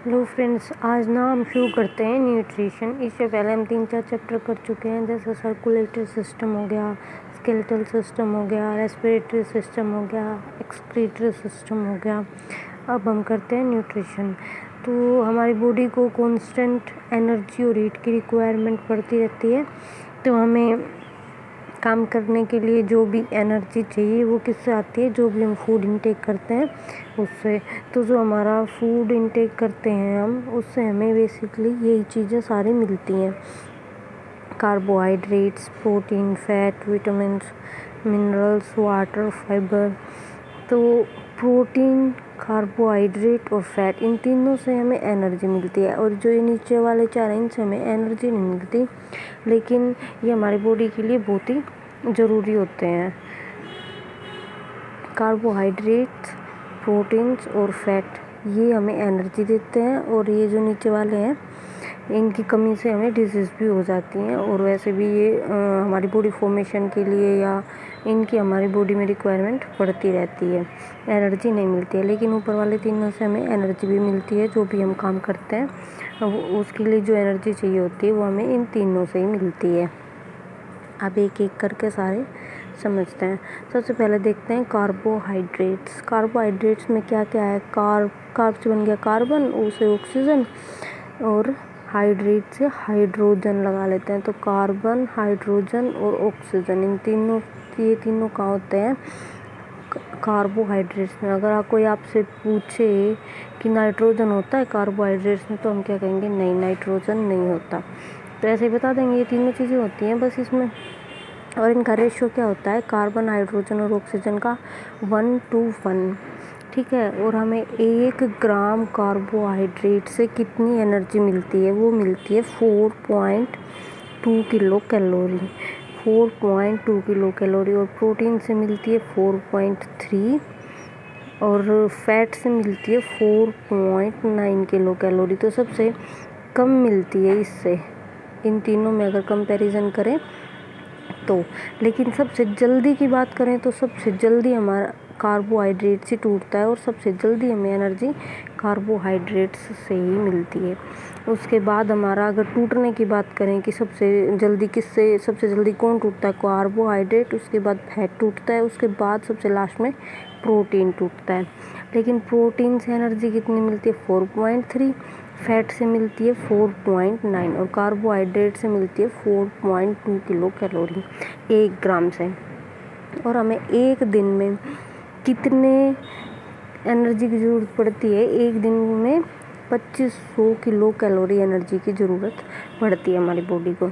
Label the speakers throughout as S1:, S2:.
S1: Hello friends, आज ना हम शुरू करते हैं न्यूट्रिशन। इससे पहले हम 3-4 चैप्टर कर चुके हैं, जैसे सर्कुलेटरी सिस्टम हो गया, स्केलेटल सिस्टम हो गया, रेस्पिरेटरी सिस्टम हो गया, एक्सक्रीटरी सिस्टम हो गया। अब हम करते हैं न्यूट्रिशन। तो हमारी बॉडी को कांस्टेंट एनर्जी और हीट की रिक्वायरमेंट पड़ती रहती है, तो हमें काम करने के लिए जो भी एनर्जी चाहिए वो किससे आती है, जो भी हम फूड इंटेक करते हैं उससे। तो जो हमारा फूड इंटेक करते हैं हम, उससे हमें बेसिकली यही चीज़ें सारी मिलती हैं: carbohydrates, protein, fat, vitamins, minerals, water, fibre. तो प्रोटीन, कार्बोहाइड्रेट और फैट, इन तीनों से हमें एनर्जी मिलती है। और जो ये नीचे वाले चार हैं, इनसे हमें एनर्जी नहीं मिलती, लेकिन ये हमारी बॉडी के लिए बहुत ही ज़रूरी होते हैं। कार्बोहाइड्रेट्स, प्रोटीन्स और फैट ये हमें एनर्जी देते हैं, और ये जो नीचे वाले हैं इनकी कमी से हमें डिजीज़ भी हो जाती हैं। और वैसे भी ये हमारी बॉडी फॉर्मेशन के लिए या इनकी हमारी बॉडी में रिक्वायरमेंट पड़ती रहती है, एनर्जी नहीं मिलती है। लेकिन ऊपर वाले तीनों से हमें एनर्जी भी मिलती है। जो भी हम काम करते हैं उसके लिए जो एनर्जी चाहिए होती है वो हमें इन तीनों से ही मिलती है। अब एक एक करके सारे समझते हैं। सबसे पहले देखते हैं कार्बोहाइड्रेट्स। कार्बोहाइड्रेट्स में क्या क्या है? कार्ब से बन गया कार्बन, उसे ऑक्सीजन, और हाइड्रेट से हाइड्रोजन लगा लेते हैं। तो कार्बन, हाइड्रोजन और ऑक्सीजन, ये तीनों कहाँ होते हैं? कार्बोहाइड्रेट्स में। अगर कोई आपसे पूछे कि नाइट्रोजन होता है कार्बोहाइड्रेट्स में, तो हम क्या कहेंगे? नहीं, नाइट्रोजन नहीं होता। तो ऐसे ही बता देंगे, ये तीनों चीज़ें होती हैं बस इसमें। और इनका रेशियो क्या होता है? कार्बन, हाइड्रोजन और ऑक्सीजन का 1:1, ठीक है। और हमें 1 ग्राम कार्बोहाइड्रेट से कितनी एनर्जी मिलती है? वो मिलती है 4.2 किलो कैलोरी, 4.2 किलो कैलोरी। और प्रोटीन से मिलती है 4.3, और फैट से मिलती है 4.9 किलो कैलोरी। तो सबसे कम मिलती है इससे, इन तीनों में अगर कंपैरिजन करें तो। लेकिन सबसे जल्दी की बात करें तो सबसे जल्दी हमारा कार्बोहाइड्रेट से टूटता है, और सबसे जल्दी हमें एनर्जी कार्बोहाइड्रेट्स से ही मिलती है। उसके बाद हमारा अगर टूटने की बात करें कि सबसे जल्दी कौन टूटता है? कार्बोहाइड्रेट, उसके बाद फैट टूटता है, उसके बाद सबसे लास्ट में प्रोटीन टूटता है। लेकिन प्रोटीन से एनर्जी कितनी मिलती है? 4.3, फैट से मिलती है 4.9, और कार्बोहाइड्रेट से मिलती है 4.2 किलो कैलोरी 1 ग्राम से। और हमें एक दिन में कितने एनर्जी की ज़रूरत पड़ती है? एक दिन में 2500 किलो कैलोरी एनर्जी की ज़रूरत पड़ती है हमारी बॉडी को।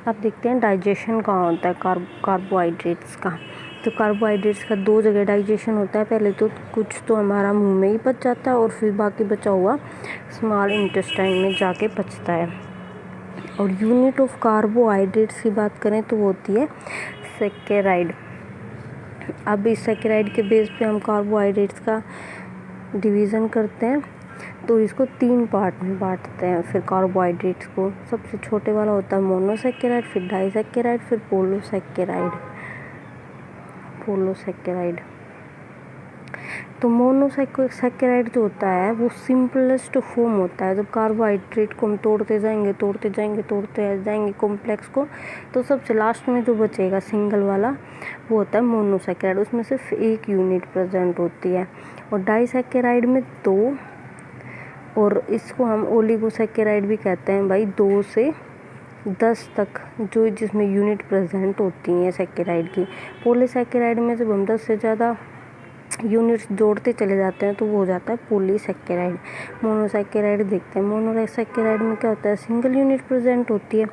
S1: अब देखते हैं डाइजेशन कहाँ होता है कार्बोहाइड्रेट्स का। तो कार्बोहाइड्रेट्स का 2 जगह डाइजेशन होता है। पहले तो कुछ तो हमारा मुंह में ही पच जाता है, और फिर बाकी बचा हुआ स्मॉल इंटेस्टाइन में जाके पचता है। और यूनिट ऑफ कार्बोहाइड्रेट्स की बात करें तो वो होती है सैकेराइड। अब इस सैकेराइड के बेस पे हम कार्बोहाइड्रेट्स का डिवीज़न करते हैं, तो इसको 3 पार्ट में बांटते हैं। फिर कार्बोहाइड्रेट्स को सबसे छोटे वाला होता है मोनोसैकेराइड, फिर डाइसैकेराइड, फिर पोलोसैकेराइड। तो मोनोसैकेराइड जो होता है वो सिंपलेस्ट फॉर्म होता है। जब कार्बोहाइड्रेट को हम तोड़ते जाएंगे कॉम्प्लेक्स को, तो सबसे लास्ट में जो बचेगा सिंगल वाला वो होता है मोनोसैकेराइड। उसमें सिर्फ 1 यूनिट प्रेजेंट होती है। और डाइसैकेराइड में 2, और इसको हम ओलिगोसैकेराइड भी कहते हैं भाई, 2 से 10 तक जो जिसमें यूनिट प्रेजेंट होती हैं सैकेराइड की। पॉलीसैकेराइड में जब हम 10 से ज़्यादा यूनिट्स जोड़ते चले जाते हैं तो वो हो जाता है पॉलीसैकेराइड। मोनोसैकेराइड देखते हैं। मोनोसैकेराइड में क्या होता है? सिंगल यूनिट प्रेजेंट होती है।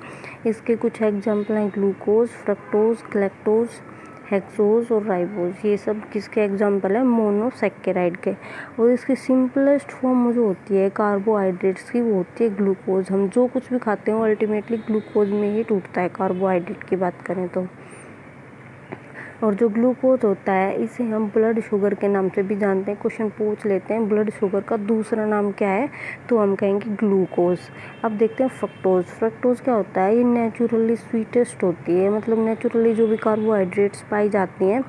S1: इसके कुछ एग्जाम्पल हैं: ग्लूकोज, फ्रक्टोज, गैलेक्टोज, हेक्सोज और राइबोज। ये सब किसके एग्जाम्पल है? मोनोसैकेराइड के। और इसकी सिंपलेस्ट फॉर्म जो होती है कार्बोहाइड्रेट्स की, वो होती है ग्लूकोज। हम जो कुछ भी खाते हैं अल्टीमेटली ग्लूकोज में ही टूटता है, कार्बोहाइड्रेट की बात करें तो। और जो ग्लूकोज होता है इसे हम ब्लड शुगर के नाम से भी जानते हैं। क्वेश्चन पूछ लेते हैं ब्लड शुगर का दूसरा नाम क्या है, तो हम कहेंगे ग्लूकोज। अब देखते हैं फ्रक्टोज। फ्रक्टोज क्या होता है? ये नेचुरली स्वीटेस्ट होती है, मतलब नेचुरली जो भी कार्बोहाइड्रेट्स पाई जाती हैं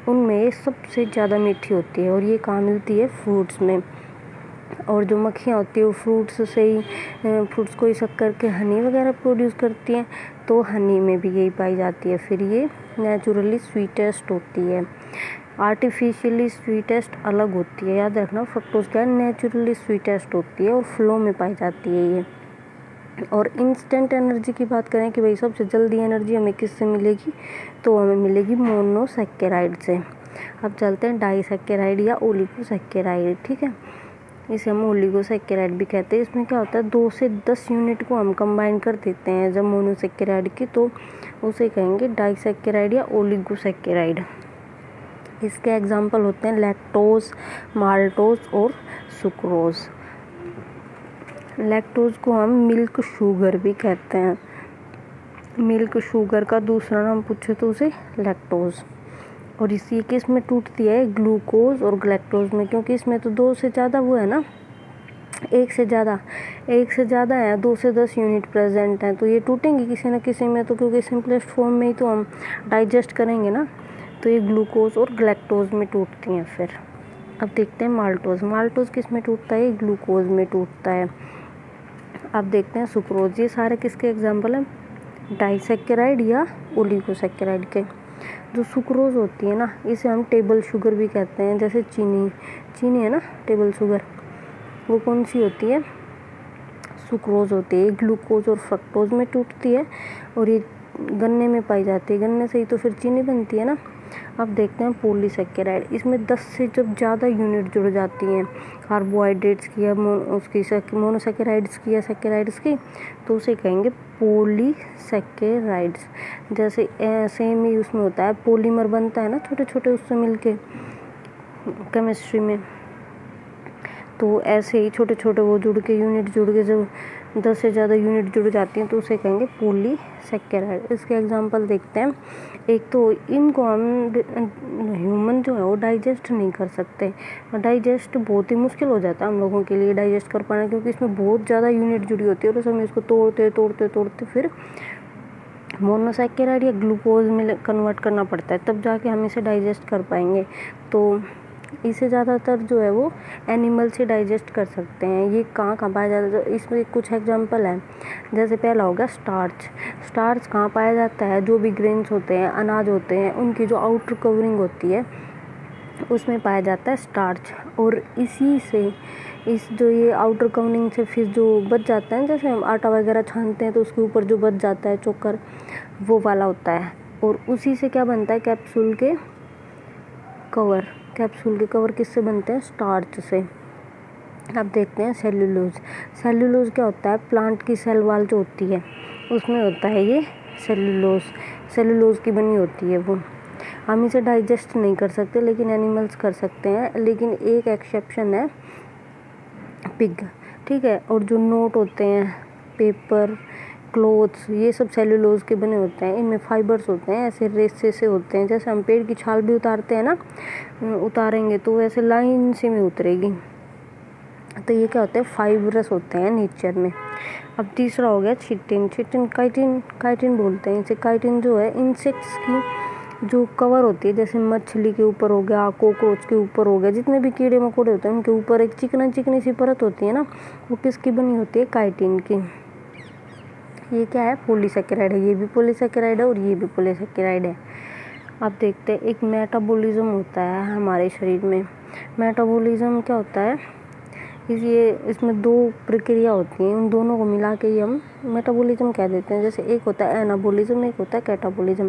S1: उनमें सबसे ज़्यादा मीठी होती है। और ये कहाँ मिलती है? फ्रूट्स में। और जो मक्खियाँ होती है वो फ्रूट्स को ही सक करके हनी वगैरह प्रोड्यूस करती हैं, तो हनी में भी यही पाई जाती है। फिर ये नेचुरली स्वीटेस्ट होती है, आर्टिफिशियली स्वीटेस्ट अलग होती है। याद रखना, फ्रक्टोज क्या है, नेचुरली स्वीटेस्ट होती है और फ्लो में पाई जाती है ये। और इंस्टेंट एनर्जी की बात करें कि भाई सबसे जल्दी एनर्जी हमें किससे मिलेगी, तो हमें मिलेगी मोनोसैकेराइड से। अब चलते हैं डाइसैकेराइड या ओलिगोसैकेराइड। ठीक है, इसे हम ओलिगोसैकेराइड भी कहते हैं। इसमें क्या होता है, 2 से 10 यूनिट को हम कंबाइन कर देते हैं जब मोनोसैकेराइड की, तो उसे कहेंगे डाइसैकेराइड या ओलिगोसैकेराइड। इसके एग्जाम्पल होते हैं लैक्टोज, माल्टोज और सुक्रोज। लैक्टोज को हम मिल्क शुगर भी कहते हैं। मिल्क शुगर का दूसरा नाम पूछे तो उसे लैक्टोज। और इसी के इसमें टूटती है ग्लूकोज और ग्लैक्टोज में, क्योंकि इसमें तो 2 से ज़्यादा वो है ना, एक से ज़्यादा है, 2 से 10 यूनिट प्रेजेंट हैं, तो ये टूटेंगी किसी न किसी में, तो क्योंकि सिंपलेस्ट फॉर्म में ही तो हम डाइजेस्ट करेंगे ना, तो ये ग्लूकोज और ग्लैक्टोज में टूटती हैं। फिर अब देखते हैं माल्टोज किस में टूटता है, ग्लूकोज में टूटता है। अब देखते हैं सुक्रोज। ये सारे किसके एग्जाम्पल हैं, डाइसैकेराइड या ओलिगोसैकेराइड के। जो सुक्रोज होती है ना, इसे हम टेबल शुगर भी कहते हैं। जैसे चीनी है ना, टेबल शुगर, वो कौन सी होती है, सुक्रोज होती है। ग्लूकोज और फ्रक्टोज में टूटती है और ये गन्ने में पाई जाती है, गन्ने से ही तो फिर चीनी बनती है ना। अब देखते हैं पॉलीसैकेराइड। इसमें 10 से जब ज़्यादा यूनिट जुड़ जाती हैं कार्बोहाइड्रेट्स की या मोनोसैकेराइड्स की या सैकेराइड्स की, तो उसे कहेंगे पॉलीसैकेराइड्स। जैसे सेम ही उसमें होता है, पॉलीमर बनता है ना छोटे छोटे उससे मिलके केमिस्ट्री में, तो ऐसे ही छोटे छोटे वो जुड़ के यूनिट जुड़ के जब 10 से ज़्यादा यूनिट जुड़ जाती हैं तो उसे कहेंगे पॉलीसैकेराइड। इसके एग्जांपल देखते हैं। एक तो इनको हम ह्यूमन जो है वो डाइजेस्ट नहीं कर सकते, डाइजेस्ट बहुत ही मुश्किल हो जाता है हम लोगों के लिए डाइजेस्ट कर पाना, क्योंकि इसमें बहुत ज़्यादा यूनिट जुड़ी होती है और हमें इसको तोड़ते फिर मोनोसैकेराइड या ग्लूकोज में कन्वर्ट करना पड़ता है, तब जाके हम इसे डाइजेस्ट कर पाएंगे। तो इसे ज़्यादातर जो है वो एनिमल से डाइजेस्ट कर सकते हैं। ये कहाँ पाया जाता है, इसमें कुछ एग्जांपल हैं। जैसे पहला होगा स्टार्च कहाँ पाया जाता है, जो भी ग्रेन्स होते हैं, अनाज होते हैं, उनकी जो आउटर कवरिंग होती है उसमें पाया जाता है स्टार्च। और इसी से जो ये आउटर कवरिंग से फिर जो बच जाता है, जैसे हम आटा वगैरह छानते हैं तो उसके ऊपर जो बच जाता है चोकर, वो वाला होता है। और उसी से क्या बनता है, कैप्सूल के कवर किससे बनते हैं, स्टार्च से। अब देखते हैं सेल्यूलोज क्या होता है, प्लांट की सेल वाल जो होती है उसमें होता है ये सेल्यूलोज की बनी होती है वो। हम इसे डाइजेस्ट नहीं कर सकते लेकिन एनिमल्स कर सकते हैं, लेकिन एक एक्सेप्शन है, पिग। ठीक है, और जो नोट होते हैं, पेपर, क्लोथ्स, ये सब सेल्यूलोज के बने होते हैं। इनमें फाइबर्स होते हैं, ऐसे रेसे से होते हैं, जैसे हम पेड़ की छाल भी उतारते हैं ना, उतारेंगे तो वैसे लाइन से में उतरेगी। तो ये क्या होते हैं, फाइबरस होते हैं नेचर में। अब तीसरा हो गया चिटिन काइटिन बोलते हैं इसे। काइटिन जो है इंसेक्ट्स की जो कवर होती है, जैसे मछली के ऊपर हो गया, कॉकरोच के ऊपर हो गया, जितने भी कीड़े मकोड़े होते हैं उनके ऊपर एक चिकनी सी परत होती है ना, वो किसकी बनी होती है, काइटिन की। ये क्या है, पॉलीसैकेराइड है। ये भी पॉलीसैकेराइड है और ये भी पॉलीसैकेराइड है। अब देखते हैं, एक मेटाबॉलिज्म होता है हमारे शरीर में। मेटाबॉलिज्म क्या होता है, इसमें 2 प्रक्रिया होती हैं, उन दोनों को मिला के ही हम मेटाबॉलिज्म कह देते हैं। जैसे एक होता है एनाबॉलिज्म, एक होता है कैटाबॉलिज्म।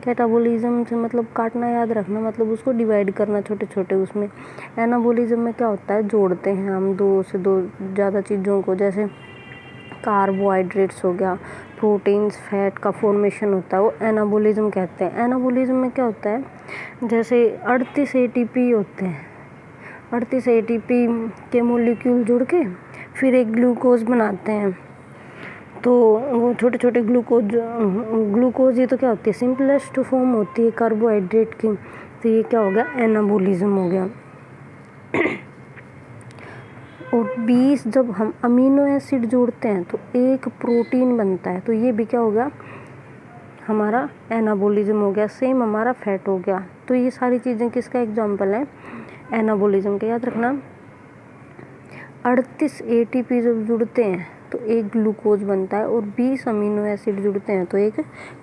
S1: कैटाबॉलिज्म से मतलब काटना, याद रखना, मतलब उसको डिवाइड करना छोटे छोटे उसमें। एनाबॉलिज्म में क्या होता है, जोड़ते हैं हम 2 से ज़्यादा चीज़ों को, जैसे कार्बोहाइड्रेट्स हो गया, प्रोटीन्स, फैट का फॉर्मेशन होता है, वो एनाबॉलिज्म कहते हैं। एनाबॉलिज्म में क्या होता है, जैसे 38 ATP होते हैं, 38 ATP के मॉलिक्यूल जुड़ के फिर एक ग्लूकोज बनाते हैं। तो वो छोटे छोटे ग्लूकोज ये तो क्या होती है, सिंपलेस्ट फॉर्म होती है कार्बोहाइड्रेट की। तो ये क्या हो गया, एनाबॉलिज्म हो गया। और 20 जब हम अमीनो एसिड जोड़ते हैं तो एक प्रोटीन बनता है, तो ये भी क्या हो गया, हमारा एनाबॉलिज्म हो गया। सेम हमारा फैट हो गया। तो ये सारी चीज़ें किसका एग्जाम्पल है, एनाबॉलिज्म के। याद रखना, 38 ATP जब जुड़ते हैं तो एक ग्लूकोज बनता है, और 20 अमीनो एसिड जुड़ते हैं तो एक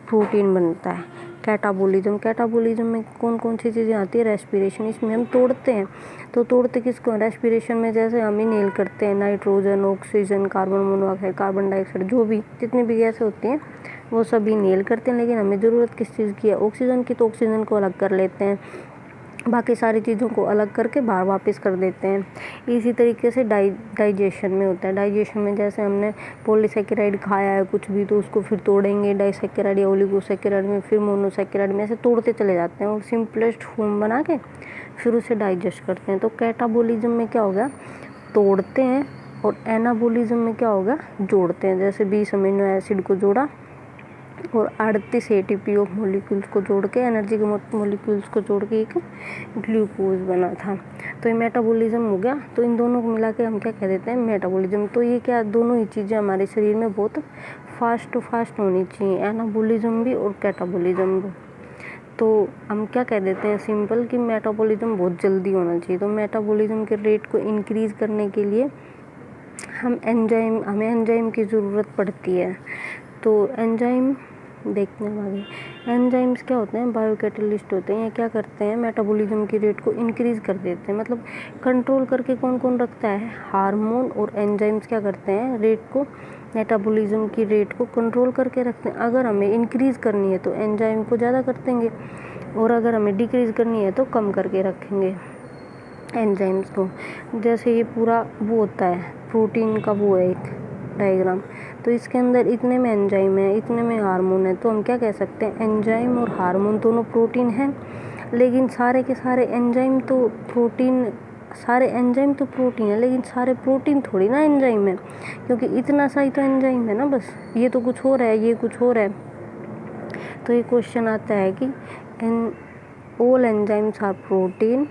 S1: प्रोटीन बनता है। कैटाबोलिज्म में कौन कौन सी चीज़ें आती है? रेस्पिरेशन, इसमें हम तोड़ते हैं। तो तोड़ते किसको? रेस्पिरेशन में जैसे हम इनहेल करते हैं nitrogen, oxygen, carbon monoxide, carbon dioxide, जो भी जितनी भी गैसें होती हैं वो सब इनहेल करते हैं। लेकिन हमें ज़रूरत किस चीज़ की है? ऑक्सीजन की, तो ऑक्सीजन को अलग कर लेते हैं, बाकी सारी चीज़ों को अलग करके बाहर वापस कर देते हैं। इसी तरीके से डाइजेशन में होता है। डाइजेशन में जैसे हमने पॉलीसेकेराइड खाया है कुछ भी, तो उसको फिर तोड़ेंगे डाइसेकेराइड या ओलिगोसेकेराइड में, फिर मोनोसेकेराइड में, ऐसे तोड़ते चले जाते हैं और सिंपलेस्ट फॉर्म बना के फिर उसे डाइजेस्ट करते हैं। तो कैटाबोलिज्म में क्या हो गया? तोड़ते हैं। और एनाबोलिज्म में क्या हो गया? जोड़ते हैं। जैसे 20 अमीनो एसिड को जोड़ा और 38 ATP ऑफ मोलिक्यूल्स को जोड़ के, एनर्जी के मोलिक्यूल्स को जोड़ के एक ग्लूकोज बना था। तो ये मेटाबॉलिज्म हो गया। तो इन दोनों को मिला के हम क्या कह देते हैं? मेटाबॉलिज्म। तो ये क्या, दोनों ही चीज़ें हमारे शरीर में बहुत फास्ट होनी चाहिए, एनाबॉलिज्म भी और कैटाबॉलिज्म भी। तो हम क्या कह देते हैं सिंपल कि मेटाबॉलिज्म बहुत जल्दी होना चाहिए। तो मेटाबॉलिज्म के रेट को इंक्रीज़ करने के लिए हमें एंजाइम की ज़रूरत पड़ती है। तो एंजाइम देखने वाले एंजाइम्स क्या होते हैं? बायोकैटलिस्ट होते हैं। ये क्या करते हैं? मेटाबॉलिज्म की रेट को इंक्रीज़ कर देते हैं। मतलब कंट्रोल करके कौन कौन रखता है? हार्मोन और एंजाइम्स क्या करते हैं? रेट को, मेटाबॉलिज्म की रेट को कंट्रोल करके रखते हैं। अगर हमें इंक्रीज़ करनी है तो एंजाइम को ज़्यादा कर देंगे, और अगर हमें डिक्रीज़ करनी है तो कम करके रखेंगे एंजाइम्स को। जैसे ये पूरा वो होता है प्रोटीन का, वो है एक डायग्राम। तो इसके अंदर इतने में एंजाइम है, इतने में हार्मोन है। तो हम क्या कह सकते हैं? एंजाइम और हार्मोन दोनों प्रोटीन हैं, लेकिन सारे के सारे एंजाइम तो प्रोटीन है, लेकिन सारे प्रोटीन थोड़ी ना एंजाइम है, क्योंकि इतना सा ही तो एंजाइम है ना बस। ये तो कुछ और है, ये कुछ और है। तो ये क्वेश्चन आता है कि all enzymes are protein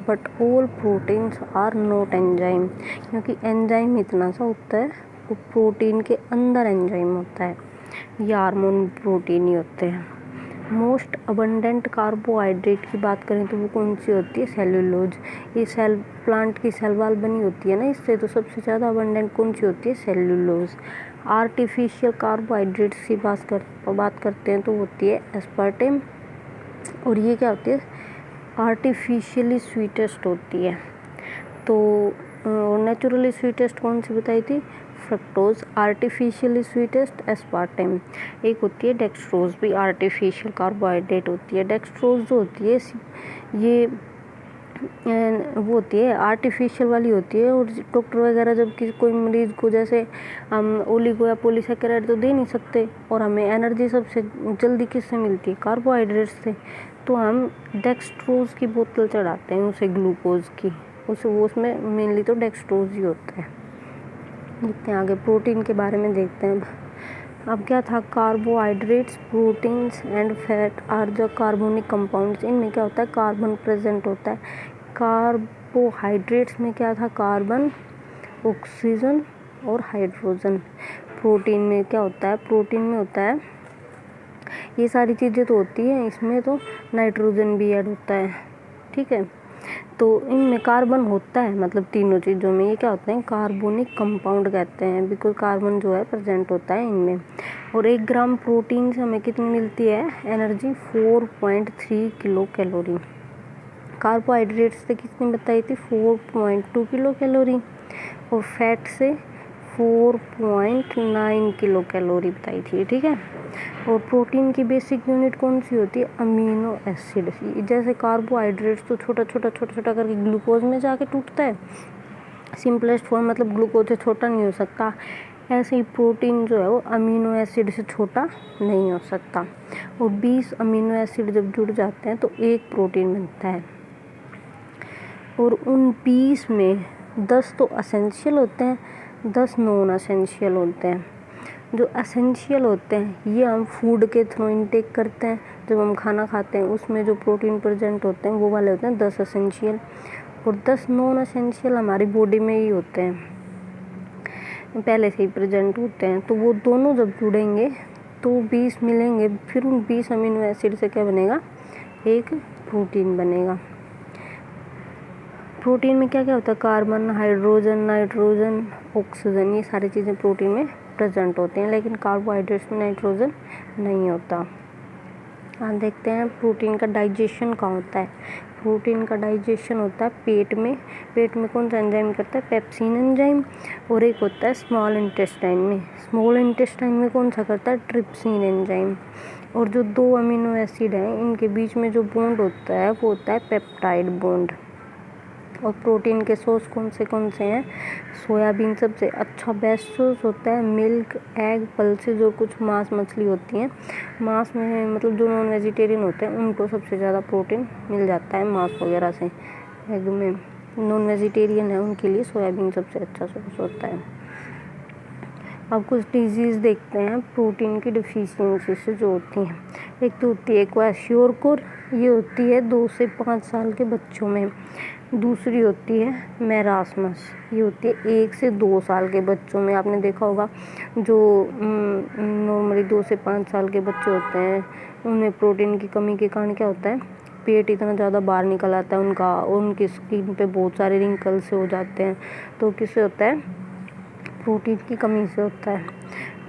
S1: but all proteins are not enzyme, क्योंकि एंजाइम इतना सा होता है, वो प्रोटीन के अंदर एंजाइम होता है, या हार्मोन प्रोटीन ही होते हैं। मोस्ट अबंडेंट कार्बोहाइड्रेट की बात करें तो वो कौन सी होती है? सेल्यूलोज। ये प्लांट की सेल वाल बनी होती है ना इससे, तो सबसे ज़्यादा अबंडेंट कौन सी होती है? सेल्यूलोज। आर्टिफिशियल कार्बोहाइड्रेट्स की बात करते हैं तो होती है एस्पार्टेम, और ये क्या होती है? आर्टिफिशियली स्वीटेस्ट होती है। तो नेचुरली स्वीटेस्ट कौन सी बताई थी? फ्रक्टोज। Artificially sweetest aspartame. एक होती है डेक्सट्रोज, भी आर्टिफिशियल कार्बोहाइड्रेट होती है। डेक्सट्रोज जो होती है ये वो होती है आर्टिफिशियल वाली होती है। और डॉक्टर वगैरह जब कोई मरीज़ को, जैसे हम ओलिगो या पॉलीसेकेराइड तो दे नहीं सकते, और हमें एनर्जी सबसे जल्दी किससे मिलती है? कार्बोहाइड्रेट से। तो हम डेक्सट्रोज की बोतल चढ़ाते हैं उसे, ग्लूकोज की, उसमें मेनली तो डेक्सट्रोज ही होता है। देखते हैं आगे प्रोटीन के बारे में देखते हैं। अब क्या था? Carbohydrates, proteins and fat are the carbonic compounds. इनमें क्या होता है? कार्बन प्रेजेंट होता है। कार्बोहाइड्रेट्स में क्या था? कार्बन, ऑक्सीजन और हाइड्रोजन। प्रोटीन में क्या होता है? प्रोटीन में होता है, ये सारी चीज़ें तो होती हैं, इसमें तो नाइट्रोजन भी ऐड होता है, ठीक है। तो इनमें कार्बन होता है, मतलब तीनों चीज़ों में। ये क्या होते हैं? कार्बोनिक कंपाउंड कहते हैं, बिकॉज कार्बन जो है प्रेजेंट होता है इनमें। और 1 ग्राम प्रोटीन से हमें कितनी मिलती है एनर्जी? 4.3 kilo calorie. कार्बोहाइड्रेट से कितनी बताई थी? 4.2 किलो कैलोरी। और फैट से 4.9 किलो कैलोरी बताई थी, ठीक है। और प्रोटीन की बेसिक यूनिट कौन सी होती है? Amino acid. जैसे कार्बोहाइड्रेट्स तो छोटा छोटा करके ग्लूकोज में जाके टूटता है, सिंपलेस्ट फॉर्म, मतलब ग्लूकोज से छोटा नहीं हो सकता। ऐसे ही प्रोटीन जो है वो अमीनो एसिड से छोटा नहीं हो सकता। और 20 अमीनो एसिड जब जुड़ जाते हैं तो एक प्रोटीन बनता है। और उन 20 में 10 तो असेंशियल होते हैं, 10 नॉन असेंशियल होते हैं। जो असेंशियल होते हैं ये हम फूड के थ्रू इनटेक करते हैं, जब हम खाना खाते हैं उसमें जो प्रोटीन प्रेजेंट होते हैं वो वाले होते हैं 10 असेंशियल। और 10 नॉन असेंशियल हमारी बॉडी में ही होते हैं, पहले से ही प्रेजेंट होते हैं। तो वो दोनों जब जुड़ेंगे तो 20 मिलेंगे, फिर उन 20 अमीनो एसिड से क्या बनेगा? एक प्रोटीन बनेगा। प्रोटीन में क्या क्या होता है, कार्बन, हाइड्रोजन, नाइट्रोजन, ऑक्सीजन, ये सारी चीज़ें प्रोटीन में प्रेजेंट होती हैं, लेकिन कार्बोहाइड्रेट्स में नाइट्रोजन नहीं होता। हाँ, देखते हैं प्रोटीन का डाइजेशन कहाँ होता है। प्रोटीन का डाइजेशन होता है पेट में। पेट में कौन सा एंजाइम करता है, पेप्सिन एंजाइम, और एक होता है स्मॉल इंटेस्टाइन में। स्मॉल इंटेस्टाइन में कौन सा करता है, ट्रिप्सिन एंजाइम। और जो 2 अमीनो एसिड हैं इनके बीच में जो बॉन्ड होता है वो होता है पेप्टाइड बॉन्ड। और प्रोटीन के सोर्स कौन से हैं, सोयाबीन सबसे अच्छा बेस्ट सोर्स होता है, मिल्क, एग, पल्सेज और कुछ मांस मछली होती हैं। मांस में मतलब जो नॉन वेजिटेरियन होते हैं उनको सबसे ज़्यादा प्रोटीन मिल जाता है मांस वगैरह से। एग में नॉन वेजिटेरियन है उनके लिए सोयाबीन सबसे अच्छा सोर्स होता है। अब कुछ डिजीज़ देखते हैं प्रोटीन की डिफिशियंसी से जो होती हैं। एक तो होती है क्वाशियोरकोर, ये होती है 2 से 5 साल के बच्चों में। दूसरी होती है मेरास्मस, ये होती है 1 से 2 साल के बच्चों में। आपने देखा होगा जो नॉर्मली 2 से 5 साल के बच्चे होते हैं उनमें प्रोटीन की कमी के कारण क्या होता है, पेट इतना ज़्यादा बाहर निकल आता है उनका, और उनकी स्किन पे बहुत सारे रिंकल्स हो जाते हैं। तो किससे होता है, प्रोटीन की कमी से होता है।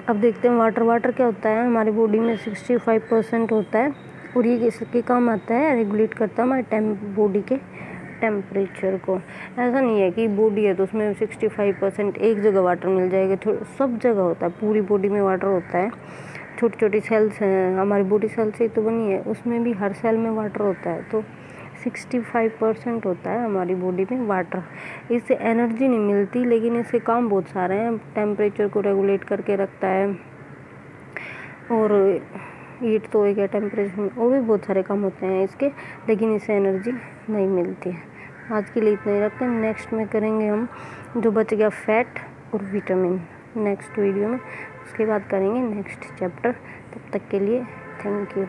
S1: अब देखते हैं वाटर क्या होता है, हमारी बॉडी में 65% होता है, और ये किसके काम आता है, रेगुलेट करता है हमारे बॉडी के टेम्परेचर को। ऐसा नहीं है कि बॉडी है तो उसमें 65% एक जगह वाटर मिल जाएगा, सब जगह होता है, पूरी बॉडी में वाटर होता है। छोटी छोटी सेल्स हैं, हमारी बॉडी सेल से तो बनी है, उसमें भी हर सेल में वाटर होता है। तो 65% होता है हमारी बॉडी में वाटर। इससे एनर्जी नहीं मिलती, लेकिन इससे काम बहुत सारे हैं। टेम्परेचर को रेगुलेट करके रखता है, और हीट तो एक है टेम्परेचर में, और भी बहुत सारे काम होते हैं इसके, लेकिन इससे एनर्जी नहीं मिलती है। आज के लिए इतना ही रखते हैं। नेक्स्ट में करेंगे हम जो बच गया फैट और विटामिन, नेक्स्ट वीडियो में उसके बाद करेंगे नेक्स्ट चैप्टर। तब तक के लिए थैंक यू।